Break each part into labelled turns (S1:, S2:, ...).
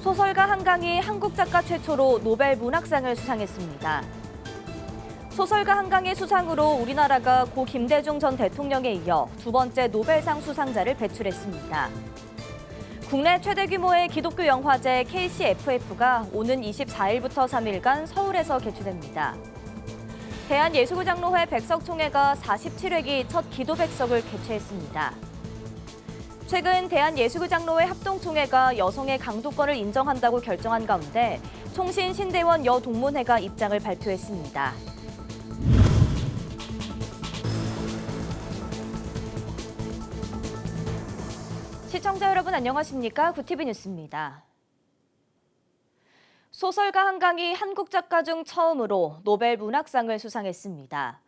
S1: 소설가 한강이 한국 작가 최초로 노벨 문학상을 수상했습니다. 소설가 한강의 수상으로 우리나라가 고 김대중 전 대통령에 이어 두 번째 노벨상 수상자를 배출했습니다. 국내 최대 규모의 기독교 영화제 KCFF가 오는 24일부터 3일간 서울에서 개최됩니다. 대한예수구장로회 백석총회가 47회기 첫 기도백석을 개최했습니다. 최근 대한예수구장로회 합동총회가 여성의 강도권을 인정한다고 결정한 가운데 총신신대원 여동문회가 입장을 발표했습니다. 시청자 여러분 안녕하십니까? 구티비 뉴스입니다. 소설가 한강이 한국 작가 중 처음으로 노벨 문학상을 수상했습니다.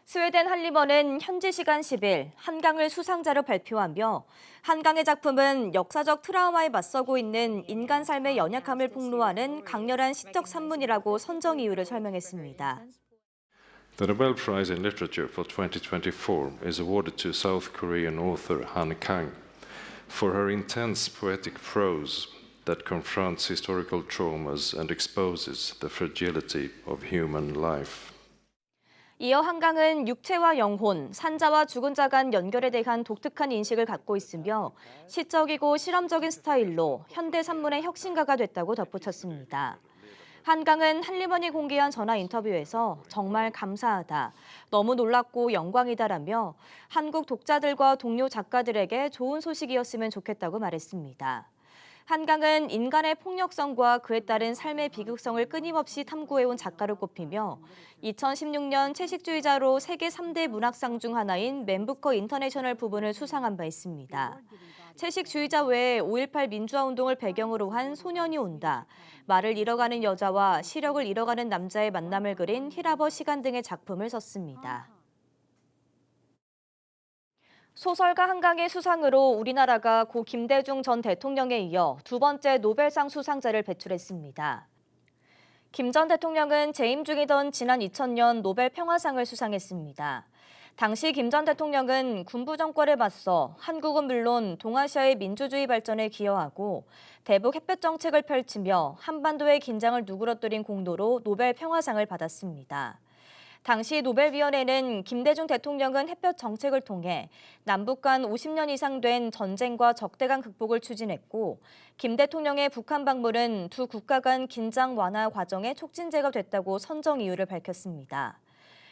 S1: 스웨덴 한림원은 현지 시간 10일 한강을 수상자로 발표하며 한강의 작품은 역사적 트라우마에 맞서고 있는 인간 삶의 연약함을 폭로하는 강렬한 시적 산문이라고 선정 이유를 설명했습니다.
S2: The Nobel Prize in Literature for 2024 is awarded to South Korean author Han Kang for her intense poetic prose that confronts historical traumas and exposes the fragility of human life.
S1: 이어 한강은 육체와 영혼, 산자와 죽은 자 간 연결에 대한 독특한 인식을 갖고 있으며 시적이고 실험적인 스타일로 현대 산문의 혁신가가 됐다고 덧붙였습니다. 한강은 한림원이 공개한 전화 인터뷰에서 정말 감사하다, 너무 놀랍고 영광이다라며 한국 독자들과 동료 작가들에게 좋은 소식이었으면 좋겠다고 말했습니다. 한강은 인간의 폭력성과 그에 따른 삶의 비극성을 끊임없이 탐구해온 작가로 꼽히며 2016년 채식주의자로 세계 3대 문학상 중 하나인 맨부커 인터내셔널 부분을 수상한 바 있습니다. 채식주의자 외에 5.18 민주화운동을 배경으로 한 소년이 온다, 말을 잃어가는 여자와 시력을 잃어가는 남자의 만남을 그린 히라버 시간 등의 작품을 썼습니다. 소설가 한강의 수상으로 우리나라가 고 김대중 전 대통령에 이어 두 번째 노벨상 수상자를 배출했습니다. 김 전 대통령은 재임 중이던 지난 2000년 노벨 평화상을 수상했습니다. 당시 김 전 대통령은 군부 정권에 맞서 한국은 물론 동아시아의 민주주의 발전에 기여하고 대북 햇볕 정책을 펼치며 한반도의 긴장을 누그러뜨린 공로로 노벨 평화상을 받았습니다. 당시 노벨위원회는 김대중 대통령은 햇볕 정책을 통해 남북 간 50년 이상 된 전쟁과 적대감 극복을 추진했고 김 대통령의 북한 방문은 두 국가 간 긴장 완화 과정의 촉진제가 됐다고 선정 이유를 밝혔습니다.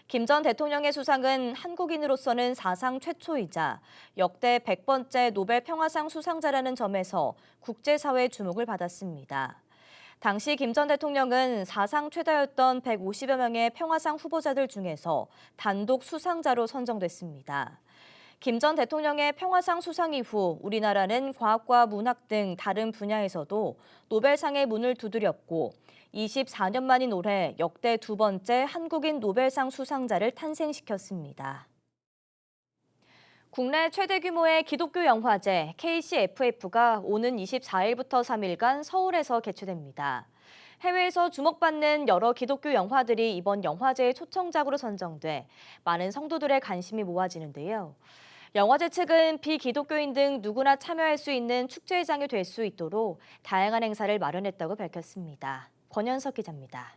S1: 김 전 대통령의 수상은 한국인으로서는 사상 최초이자 역대 100번째 노벨 평화상 수상자라는 점에서 국제사회의 주목을 받았습니다. 당시 김 전 대통령은 사상 최다였던 150여 명의 평화상 후보자들 중에서 단독 수상자로 선정됐습니다. 김 전 대통령의 평화상 수상 이후 우리나라는 과학과 문학 등 다른 분야에서도 노벨상의 문을 두드렸고 24년 만인 올해 역대 두 번째 한국인 노벨상 수상자를 탄생시켰습니다. 국내 최대 규모의 기독교 영화제 KCFF가 오는 24일부터 3일간 서울에서 개최됩니다. 해외에서 주목받는 여러 기독교 영화들이 이번 영화제의 초청작으로 선정돼 많은 성도들의 관심이 모아지는데요. 영화제 측은 비기독교인 등 누구나 참여할 수 있는 축제장이 될 수 있도록 다양한 행사를 마련했다고 밝혔습니다. 권현석 기자입니다.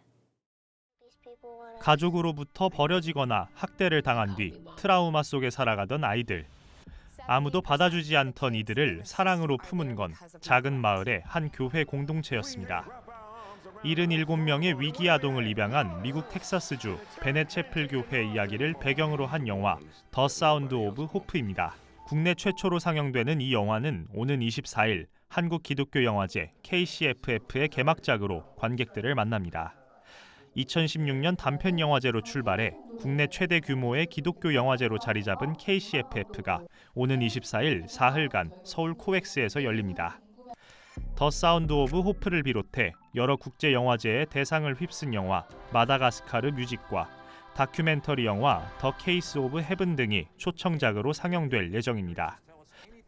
S3: 가족으로부터 버려지거나 학대를 당한 뒤 트라우마 속에 살아가던 아이들. 아무도 받아주지 않던 이들을 사랑으로 품은 건 작은 마을의 한 교회 공동체였습니다. 77명의 위기 아동을 입양한 미국 텍사스주 베넷 채플 교회 이야기를 배경으로 한 영화 더 사운드 오브 호프입니다. 국내 최초로 상영되는 이 영화는 오는 24일 한국 기독교 영화제 KCFF의 개막작으로 관객들을 만납니다. 2016년 단편 영화제로 출발해 국내 최대 규모의 기독교 영화제로 자리 잡은 KCFF가 오는 24일 사흘간 서울 코엑스에서 열립니다. 더 사운드 오브 호프를 비롯해 여러 국제 영화제의 대상을 휩쓴 영화 마다가스카르 뮤직과 다큐멘터리 영화 더 케이스 오브 헤븐 등이 초청작으로 상영될 예정입니다.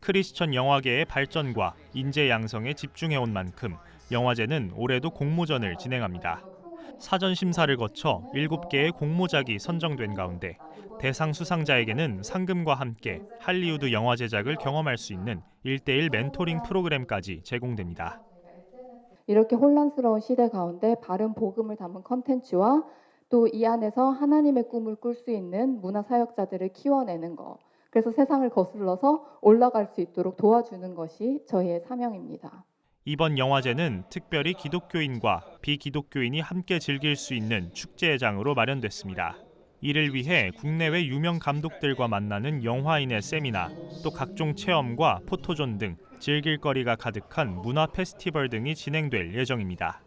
S3: 크리스천 영화계의 발전과 인재 양성에 집중해온 만큼 영화제는 올해도 공모전을 진행합니다. 사전 심사를 거쳐 7개의 공모작이 선정된 가운데 대상 수상자에게는 상금과 함께 할리우드 영화 제작을 경험할 수 있는 1:1 멘토링 프로그램까지 제공됩니다.
S4: 이렇게 혼란스러운 시대 가운데 바른 복음을 담은 컨텐츠와 또 이 안에서 하나님의 꿈을 꿀 수 있는 문화 사역자들을 키워내는 것, 그래서 세상을 거슬러서 올라갈 수 있도록 도와주는 것이 저희의 사명입니다.
S3: 이번 영화제는 특별히 기독교인과 비기독교인이 함께 즐길 수 있는 축제장으로 마련됐습니다. 이를 위해 국내외 유명 감독들과 만나는 영화인의 세미나, 또 각종 체험과 포토존 등 즐길 거리가 가득한 문화 페스티벌 등이 진행될 예정입니다.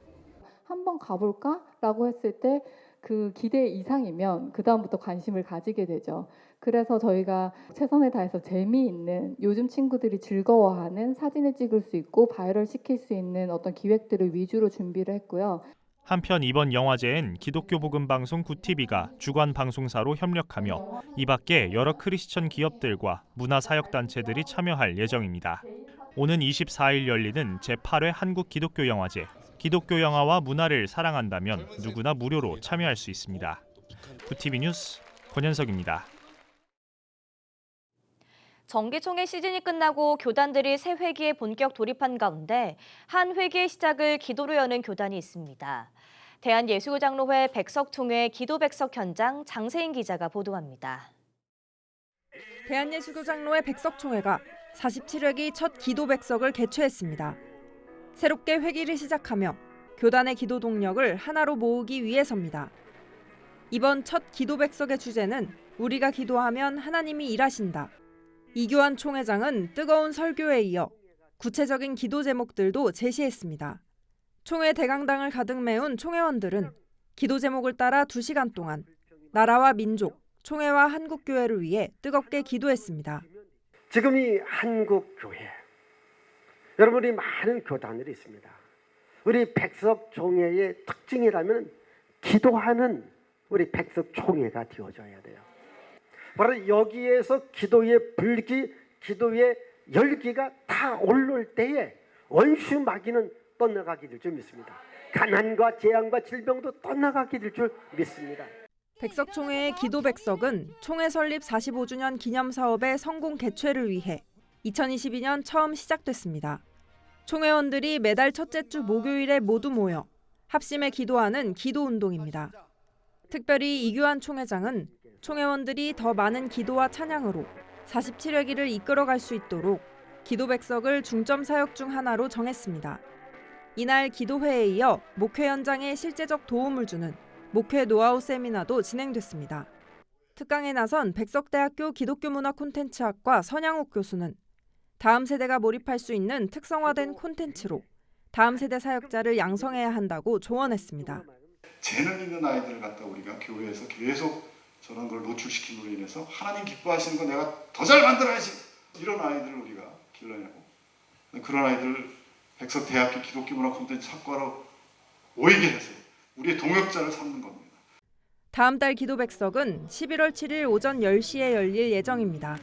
S4: 한번 가볼까라고 했을 때 그 기대 이상이면 그 다음부터 관심을 가지게 되죠. 그래서 저희가 최선을 다해서 재미있는, 요즘 친구들이 즐거워하는, 사진을 찍을 수 있고 바이럴 시킬 수 있는 어떤 기획들을 위주로 준비를 했고요.
S3: 한편 이번 영화제엔 기독교 복음 방송 구티비가 주관 방송사로 협력하며 이 밖에 여러 크리스천 기업들과 문화 사역 단체들이 참여할 예정입니다. 오는 24일 열리는 제8회 한국 기독교 영화제. 기독교 영화와 문화를 사랑한다면 누구나 무료로 참여할 수 있습니다. 구티비 뉴스 권현석입니다.
S1: 정기총회 시즌이 끝나고 교단들이 새 회기에 본격 돌입한 가운데 한 회기의 시작을 기도로 여는 교단이 있습니다. 대한예수교장로회 백석총회 기도백석 현장 장세인 기자가 보도합니다.
S5: 대한예수교장로회 백석총회가 47회기 첫 기도백석을 개최했습니다. 새롭게 회기를 시작하며 교단의 기도 동력을 하나로 모으기 위해서입니다. 이번 첫 기도백석의 주제는 우리가 기도하면 하나님이 일하신다. 이교환 총회장은 뜨거운 설교에 이어 구체적인 기도 제목들도 제시했습니다. 총회 대강당을 가득 메운 총회원들은 기도 제목을 따라 2시간 동안 나라와 민족, 총회와 한국교회를 위해 뜨겁게 기도했습니다.
S6: 지금 이 한국교회, 여러분이 많은 교단들이 있습니다. 우리 백석총회의 특징이라면 기도하는 우리 백석총회가 되어줘야 돼요. 바로 여기에서 기도의 불기, 기도의 열기가 다 올라올 때에 원수 마귀는 떠나가게 될 줄 믿습니다. 가난과 재앙과 질병도 떠나가게 될 줄 믿습니다.
S5: 백석총회의 기도백석은 총회 설립 45주년 기념사업의 성공 개최를 위해 2022년 처음 시작됐습니다. 총회원들이 매달 첫째 주 목요일에 모두 모여 합심해 기도하는 기도운동입니다. 특별히 이교환 총회장은 총회원들이 더 많은 기도와 찬양으로 47회기를 이끌어갈 수 있도록 기도백석을 중점 사역 중 하나로 정했습니다. 이날 기도회에 이어 목회 현장에 실제적 도움을 주는 목회 노하우 세미나도 진행됐습니다. 특강에 나선 백석대학교 기독교문화 콘텐츠학과 선양욱 교수는 다음 세대가 몰입할 수 있는 특성화된 콘텐츠로 다음 세대 사역자를 양성해야 한다고 조언했습니다.
S7: 재능 있는 아이들을 갖다 우리가 교회에서 계속 저런 걸 노출시킴으로 인해서 하나님 기뻐하시는 거 내가 더 잘 만들어야지, 이런 아이들을 우리가 길러내고, 그런 아이들을 백석대학교 기독교문화 콘텐츠 학과로 모이게 해서 우리의 동역자를 삼는 겁니다.
S5: 다음 달 기도백석은 11월 7일 오전 10시에 열릴 예정입니다.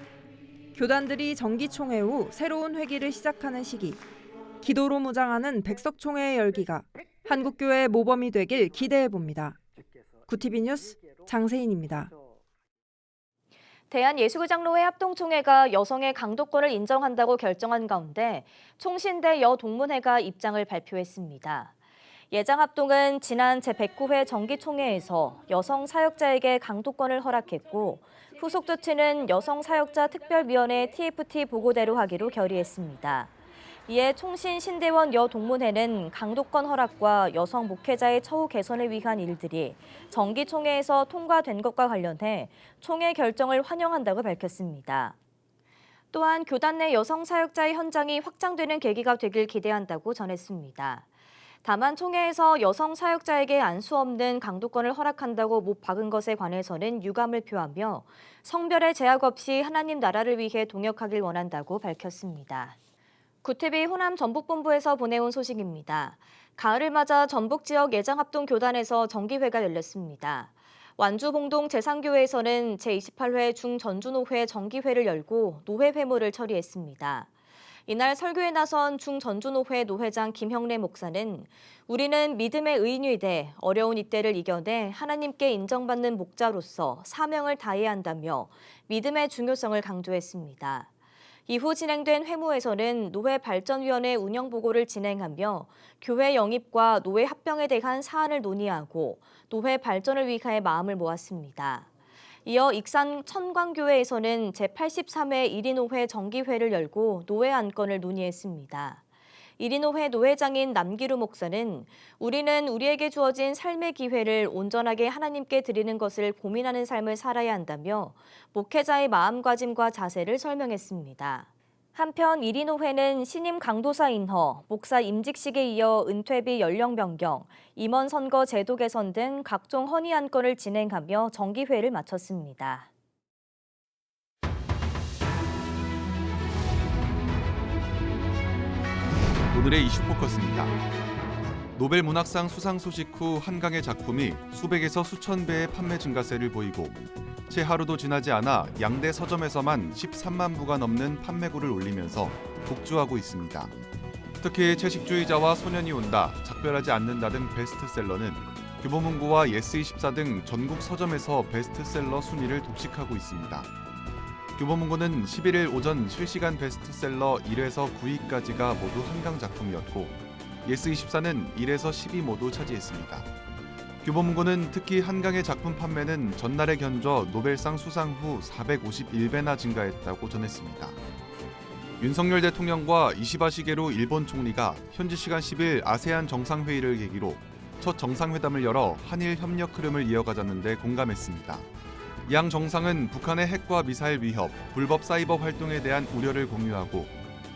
S5: 교단들이 정기총회 후 새로운 회기를 시작하는 시기, 기도로 무장하는 백석총회의 열기가 한국교회의 모범이 되길 기대해봅니다. 구티비 뉴스 장세인입니다.
S1: 대한예수교장로회 합동총회가 여성의 강도권을 인정한다고 결정한 가운데 총신대 여동문회가 입장을 발표했습니다. 예장합동은 지난 제109회 정기총회에서 여성 사역자에게 강도권을 허락했고 후속 조치는 여성사역자 특별위원회 TFT 보고대로 하기로 결의했습니다. 이에 총신 신대원 여동문회는 강도권 허락과 여성 목회자의 처우 개선을 위한 일들이 정기총회에서 통과된 것과 관련해 총회 결정을 환영한다고 밝혔습니다. 또한 교단 내 여성 사역자의 현장이 확장되는 계기가 되길 기대한다고 전했습니다. 다만 총회에서 여성 사역자에게 안 수 없는 강도권을 허락한다고 못 박은 것에 관해서는 유감을 표하며 성별의 제약 없이 하나님 나라를 위해 동역하길 원한다고 밝혔습니다. 구티비 호남 전북본부에서 보내온 소식입니다. 가을을 맞아 전북 지역 예장합동 교단에서 정기회가 열렸습니다. 완주 봉동 재상교회에서는 제28회 중전주노회 정기회를 열고 노회 회무를 처리했습니다. 이날 설교에 나선 중전주노회 노회장 김형래 목사는 우리는 믿음의 의인이 돼 어려운 이때를 이겨내 하나님께 인정받는 목자로서 사명을 다해야 한다며 믿음의 중요성을 강조했습니다. 이후 진행된 회무에서는 노회발전위원회 운영 보고를 진행하며 교회 영입과 노회 합병에 대한 사안을 논의하고 노회 발전을 위해 마음을 모았습니다. 이어 익산 천광교회에서는 제83회 1인노회 정기회를 열고 노회 안건을 논의했습니다. 1인노회 노회장인 남기루 목사는 우리는 우리에게 주어진 삶의 기회를 온전하게 하나님께 드리는 것을 고민하는 삶을 살아야 한다며 목회자의 마음가짐과 자세를 설명했습니다. 한편 1인노회는 신임 강도사 인허, 목사 임직식에 이어 은퇴비 연령 변경, 임원 선거 제도 개선 등 각종 헌의 안건을 진행하며 정기회를 마쳤습니다.
S8: 오늘의 이슈 포커스입니다. 노벨 문학상 수상 소식 후 한강의 작품이 수백에서 수천 배의 판매 증가세를 보이고 채 하루도 지나지 않아 양대 서점에서만 13만 부가 넘는 판매고를 올리면서 독주하고 있습니다. 특히 채식주의자와 소년이 온다, 작별하지 않는다 등 베스트셀러는 교보문고와 예스24 등 전국 서점에서 베스트셀러 순위를 독식하고 있습니다. 교보문고는 11일 오전 실시간 베스트셀러 1에서 9위까지가 모두 한강 작품이었고 예스24는 1에서 10위 모두 차지했습니다. 교보문고는 특히 한강의 작품 판매는 전날에 견줘 노벨상 수상 후 451배나 증가했다고 전했습니다. 윤석열 대통령과 이시바 시게루 일본 총리가 현지 시간 10일 아세안 정상회의를 계기로 첫 정상회담을 열어 한일 협력 흐름을 이어가자는 데 공감했습니다. 양 정상은 북한의 핵과 미사일 위협, 불법 사이버 활동에 대한 우려를 공유하고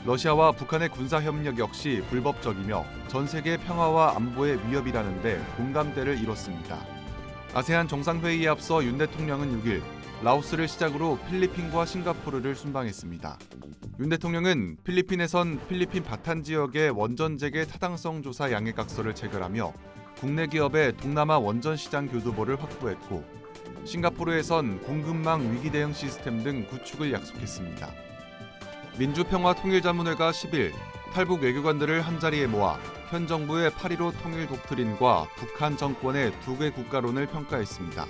S8: 러시아와 북한의 군사협력 역시 불법적이며 전 세계 평화와 안보의 위협이라는 데 공감대를 이뤘습니다. 아세안 정상회의에 앞서 윤 대통령은 6일 라오스를 시작으로 필리핀과 싱가포르를 순방했습니다. 윤 대통령은 필리핀에선 필리핀 바탄 지역의 원전 재개 타당성 조사 양해각서를 체결하며 국내 기업의 동남아 원전 시장 교두보를 확보했고 싱가포르에선 공급망 위기 대응 시스템 등 구축을 약속했습니다. 민주평화통일자문회가 10일 탈북 외교관들을 한자리에 모아 현 정부의 8.15 통일 독트린과 북한 정권의 두 개 국가론을 평가했습니다.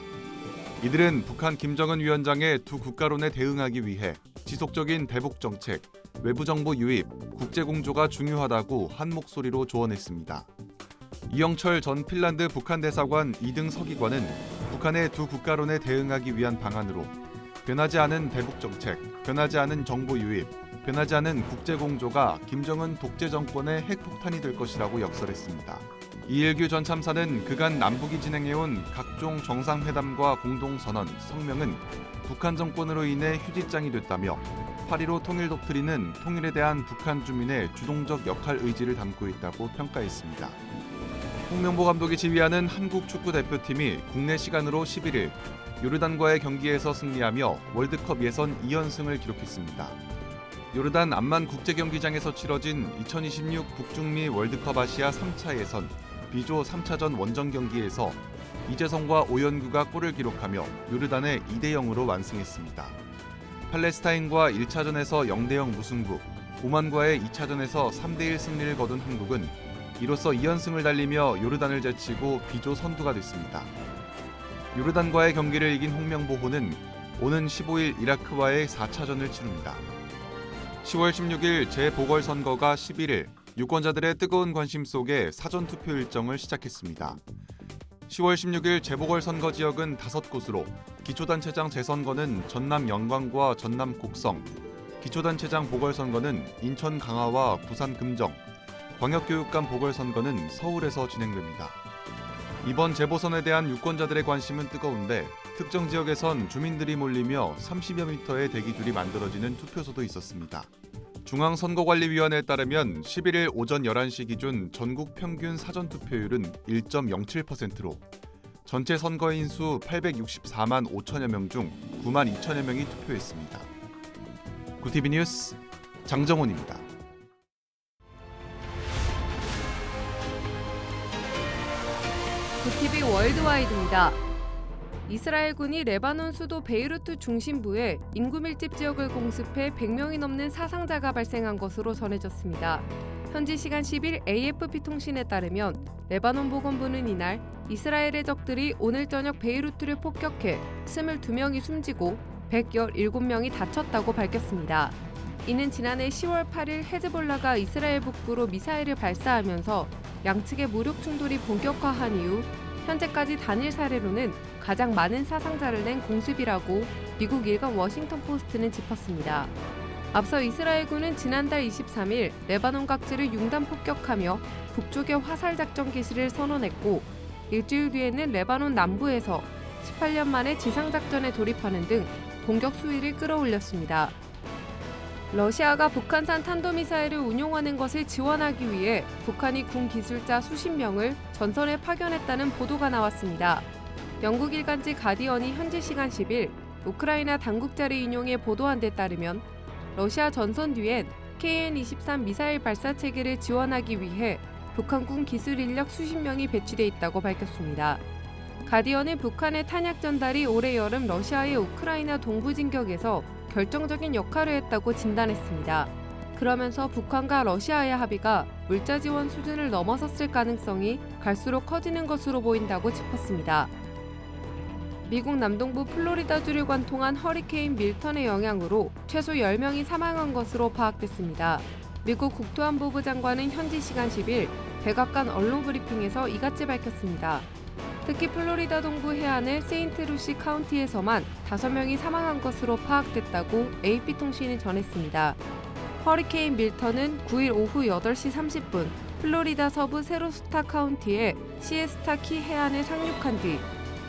S8: 이들은 북한 김정은 위원장의 두 국가론에 대응하기 위해 지속적인 대북 정책, 외부 정보 유입, 국제 공조가 중요하다고 한 목소리로 조언했습니다. 이영철 전 핀란드 북한 대사관 2등 서기관은 북한의 두 국가론에 대응하기 위한 방안으로 변하지 않은 대북 정책, 변하지 않은 정보 유입, 변하지 않은 국제 공조가 김정은 독재 정권의 핵폭탄이 될 것이라고 역설했습니다. 이일규 전 참사는 그간 남북이 진행해온 각종 정상회담과 공동선언, 성명은 북한 정권으로 인해 휴지장이 됐다며 8.15 통일 독트린은 통일에 대한 북한 주민의 주동적 역할 의지를 담고 있다고 평가했습니다. 홍명보 감독이 지휘하는 한국 축구 대표팀이 국내 시간으로 11일 요르단과의 경기에서 승리하며 월드컵 예선 2연승을 기록했습니다. 요르단 암만 국제경기장에서 치러진 2026 북중미 월드컵 아시아 3차 예선 B조 3차전 원정 경기에서 이재성과 오연구가 골을 기록하며 요르단에 2대0으로 완승했습니다. 팔레스타인과 1차전에서 0대0 무승부, 오만과의 2차전에서 3대1 승리를 거둔 한국은 이로써 2연승을 달리며 요르단을 제치고 B조 선두가 됐습니다. 요르단과의 경기를 이긴 홍명보호는 오는 15일 이라크와의 4차전을 치릅니다. 10월 16일 재보궐선거가 11일 유권자들의 뜨거운 관심 속에 사전투표 일정을 시작했습니다. 10월 16일 재보궐선거 지역은 5곳으로 기초단체장 재선거는 전남 영광과 전남 곡성, 기초단체장 보궐선거는 인천 강화와 부산 금정, 광역교육감 보궐선거는 서울에서 진행됩니다. 이번 재보선에 대한 유권자들의 관심은 뜨거운데 특정 지역에선 주민들이 몰리며 30여 미터의 대기줄이 만들어지는 투표소도 있었습니다. 중앙선거관리위원회에 따르면 11일 오전 11시 기준 전국 평균 사전투표율은 1.07%로 전체 선거인 수 864만 5천여 명 중 9만 2천여 명이 투표했습니다. 구티비 뉴스 장정훈입니다.
S9: 구티비 월드와이드입니다. 이스라엘군이 레바논 수도 베이루트 중심부에 인구 밀집 지역을 공습해 100명이 넘는 사상자가 발생한 것으로 전해졌습니다. 현지 시간 10일 AFP 통신에 따르면 레바논 보건부는 이날 이스라엘의 적들이 오늘 저녁 베이루트를 폭격해 22명이 숨지고 117명이 다쳤다고 밝혔습니다. 이는 지난해 10월 8일 헤즈볼라가 이스라엘 북부로 미사일을 발사하면서 양측의 무력 충돌이 본격화한 이후 현재까지 단일 사례로는 가장 많은 사상자를 낸 공습이라고 미국 일간 워싱턴 포스트는 짚었습니다. 앞서 이스라엘군은 지난달 23일 레바논 각지를 융단 폭격하며 북쪽의 화살 작전 개시를 선언했고 일주일 뒤에는 레바논 남부에서 18년 만에 지상작전에 돌입하는 등 공격 수위를 끌어올렸습니다. 러시아가 북한산 탄도미사일을 운용하는 것을 지원하기 위해 북한이 군 기술자 수십 명을 전선에 파견했다는 보도가 나왔습니다. 영국 일간지 가디언이 현지 시간 10일 우크라이나 당국자를 인용해 보도한 데 따르면 러시아 전선 뒤엔 KN-23 미사일 발사 체계를 지원하기 위해 북한군 기술 인력 수십 명이 배치돼 있다고 밝혔습니다. 가디언은 북한의 탄약 전달이 올해 여름 러시아의 우크라이나 동부 진격에서 결정적인 역할을 했다고 진단했습니다. 그러면서 북한과 러시아의 합의가 물자 지원 수준을 넘어섰을 가능성이 갈수록 커지는 것으로 보인다고 짚었습니다. 미국 남동부 플로리다주를 관통한 허리케인 밀턴의 영향으로 최소 10명이 사망한 것으로 파악됐습니다. 미국 국토안보부 장관은 현지 시간 10일 백악관 언론 브리핑에서 이같이 밝혔습니다. 특히 플로리다 동부 해안의 세인트루시 카운티에서만 5명이 사망한 것으로 파악됐다고 AP통신이 전했습니다. 허리케인 밀턴은 9일 오후 8시 30분 플로리다 서부 세로스타 카운티의 시에스타 키 해안에 상륙한 뒤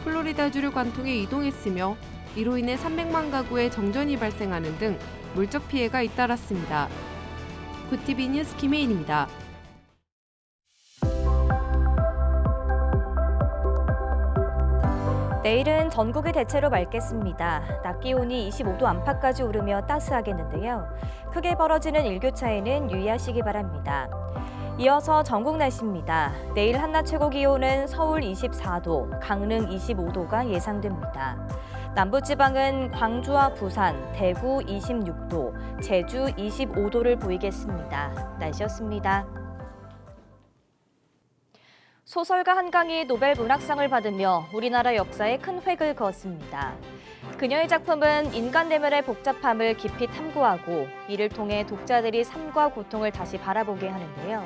S9: 플로리다주를 관통해 이동했으며 이로 인해 300만 가구의 정전이 발생하는 등 물적 피해가 잇따랐습니다. 굿TV 뉴스 김혜인입니다.
S1: 내일은 전국이 대체로 맑겠습니다. 낮 기온이 25도 안팎까지 오르며 따스하겠는데요. 크게 벌어지는 일교차에는 유의하시기 바랍니다. 이어서 전국 날씨입니다. 내일 한낮 최고 기온은 서울 24도, 강릉 25도가 예상됩니다. 남부지방은 광주와 부산, 대구 26도, 제주 25도를 보이겠습니다. 날씨였습니다. 소설가 한강이 노벨 문학상을 받으며 우리나라 역사에 큰 획을 그었습니다. 그녀의 작품은 인간 내면의 복잡함을 깊이 탐구하고 이를 통해 독자들이 삶과 고통을 다시 바라보게 하는데요.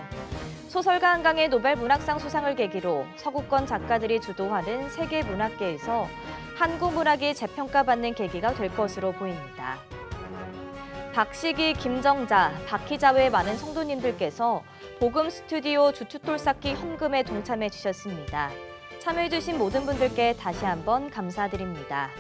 S1: 소설가 한강의 노벨 문학상 수상을 계기로 서구권 작가들이 주도하는 세계 문학계에서 한국 문학이 재평가받는 계기가 될 것으로 보입니다. 박시기, 김정자, 박희자 외 많은 성도님들께서 복음 스튜디오 주춧돌 쌓기 헌금에 동참해 주셨습니다. 참여해 주신 모든 분들께 다시 한번 감사드립니다.